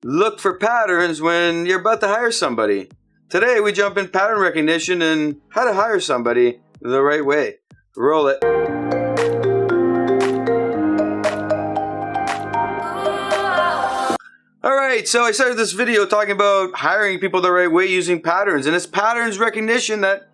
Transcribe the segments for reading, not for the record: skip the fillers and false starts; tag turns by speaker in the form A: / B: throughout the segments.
A: look for patterns when you're about to hire somebody. Today we jump in pattern recognition and how to hire somebody the right way. Roll it. Alright, so I started this video talking about hiring people the right way using patterns, and it's patterns recognition that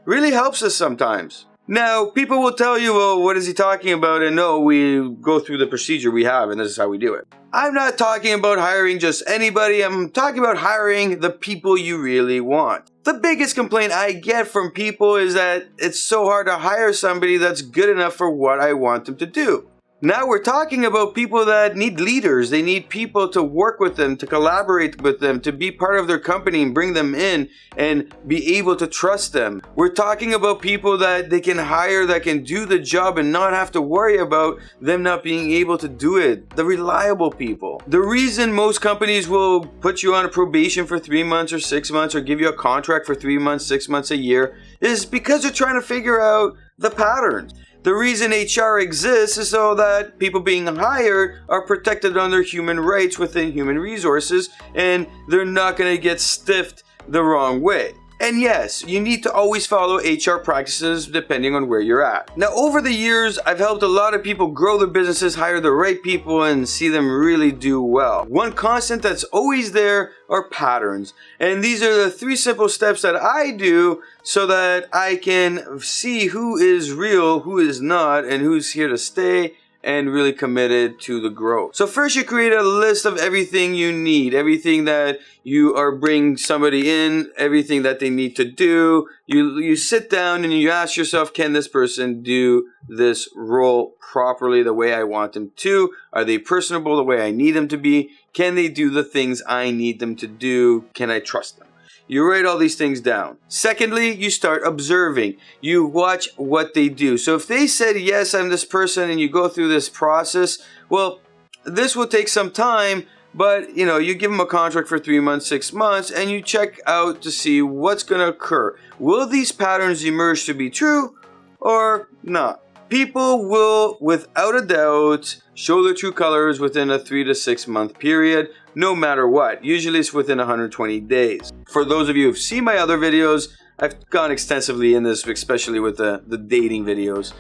A: really helps us sometimes. Now, people will tell you, well, what is he talking about? And no, we go through the procedure we have, and this is how we do it. I'm not talking about hiring just anybody. I'm talking about hiring the people you really want. The biggest complaint I get from people is that it's so hard to hire somebody that's good enough for what I want them to do. Now we're talking about people that need leaders. They need people to work with them, to collaborate with them, to be part of their company and bring them in and be able to trust them. We're talking about people that they can hire, that can do the job and not have to worry about them not being able to do it. The reliable people. The reason most companies will put you on a probation for 3 months or 6 months or give you a contract for 3 months, 6 months, a year is because they're trying to figure out the patterns. The reason HR exists is so that people being hired are protected on their human rights within human resources and they're not going to get stiffed the wrong way. And yes, you need to always follow HR practices depending on where you're at. Now, over the years, I've helped a lot of people grow their businesses, hire the right people, and see them really do well. One constant that's always there are patterns. And these are the 3 simple steps that I do so that I can see who is real, who is not, and who's here to stay and really committed to the growth. So first you create a list of everything you need, everything that you are bringing somebody in, everything that they need to do. You sit down and you ask yourself, can this person do this role properly the way I want them to? Are they personable the way I need them to be? Can they do the things I need them to do? Can I trust them? You write all these things down. Secondly, you start observing. You watch what they do. So if they said, yes, I'm this person, and you go through this process, well, this will take some time, but you give them a contract for 3 months, 6 months, and you check out to see what's going to occur. Will these patterns emerge to be true or not? People will, without a doubt, show their true colors within a 3 to 6 month period, no matter what. Usually it's within 120 days. For those of you who've seen my other videos, I've gone extensively in this, especially with the dating videos.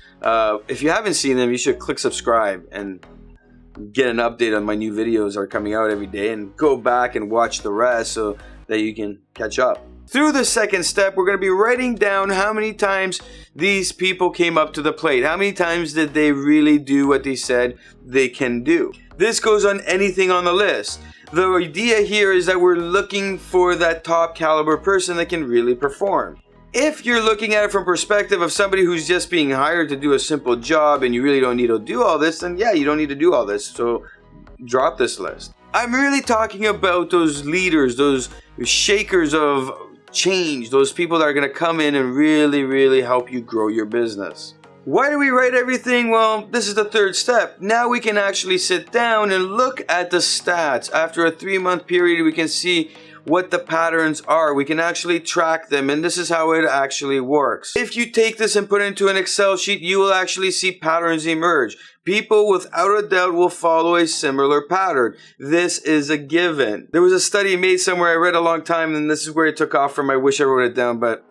A: If you haven't seen them, you should click subscribe and get an update on my new videos that are coming out every day, and go back and watch the rest so that you can catch up. Through the second step, we're going to be writing down how many times these people came up to the plate. How many times did they really do what they said they can do? This goes on anything on the list. The idea here is that we're looking for that top caliber person that can really perform. If you're looking at it from perspective of somebody who's just being hired to do a simple job and you really don't need to do all this, then yeah, you don't need to do all this. So drop this list. I'm really talking about those leaders, those shakers of change, those people that are going to come in and really help you grow your business. Why do we write everything? Well, this is the third step. Now we can actually sit down and look at the stats. After a 3 month period, we can see what the patterns are. We can actually track them, and this is how it actually works. If you take this and put it into an Excel sheet, you will actually see patterns emerge. People without a doubt will follow a similar pattern. This is a given. There was a study made somewhere I read a long time, and this is where it took off from. I wish I wrote it down, but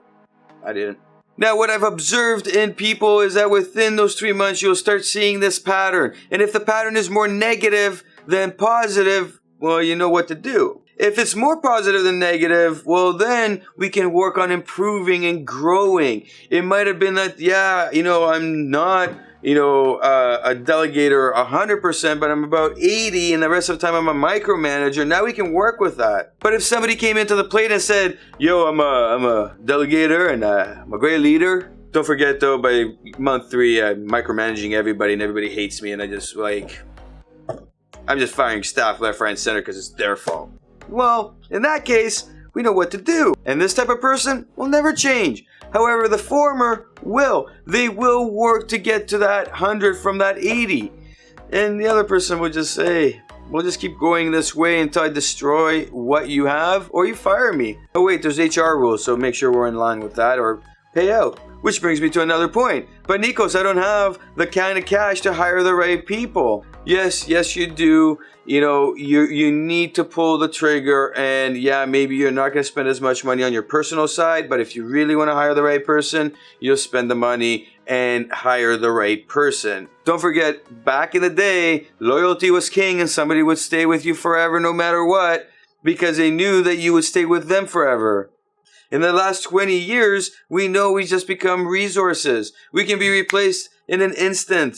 A: I didn't. Now, what I've observed in people is that within those 3 months, you'll start seeing this pattern. And if the pattern is more negative than positive, well, you know what to do. If it's more positive than negative, well, then we can work on improving and growing. It might have been that, yeah, I'm not, a delegator 100%, but I'm about 80, and the rest of the time I'm a micromanager. Now we can work with that. But if somebody came into the plate and said, yo, I'm a delegator and I'm a great leader, don't forget though, by month 3, I'm micromanaging everybody and everybody hates me, and I'm just firing staff left, right, and center because it's their fault. Well, in that case, we know what to do. And this type of person will never change. However, the former will. They will work to get to that 100 from that 80. And the other person will just say, we'll just keep going this way until I destroy what you have or you fire me. Oh wait, there's HR rules, so make sure we're in line with that or pay out. Which brings me to another point. But Nikos, I don't have the kind of cash to hire the right people. Yes, you do. You know, you need to pull the trigger, and yeah, maybe you're not going to spend as much money on your personal side, but if you really want to hire the right person, you'll spend the money and hire the right person. Don't forget, back in the day, loyalty was king, and somebody would stay with you forever no matter what, because they knew that you would stay with them forever. In the last 20 years, we know we just become resources. We can be replaced in an instant.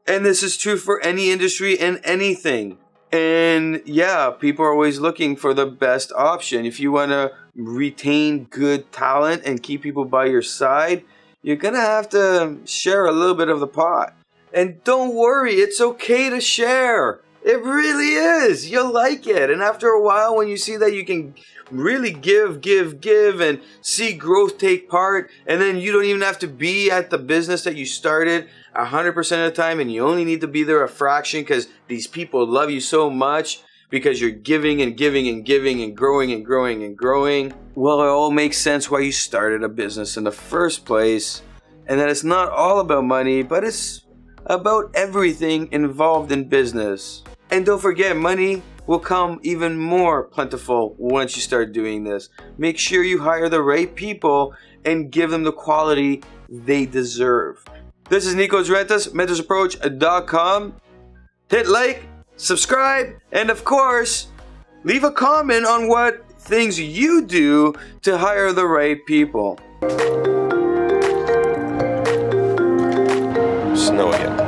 A: And this is true for any industry and anything. And yeah, people are always looking for the best option. If you want to retain good talent and keep people by your side, you're going to have to share a little bit of the pot. And don't worry, it's okay to share. It really is. You'll like it. And after a while, when you see that you can really give and see growth take part, and then you don't even have to be at the business that you started 100% of the time, and you only need to be there a fraction because these people love you so much because you're giving and giving and giving and growing and growing and growing. Well, it all makes sense why you started a business in the first place, and that it's not all about money, but it's about everything involved in business. And don't forget, money will come even more plentiful once you start doing this. Make sure you hire the right people and give them the quality they deserve. This is Nico's Rentas, mentorsapproach.com. Hit like, subscribe, and of course, leave a comment on what things you do to hire the right people.
B: Snow again.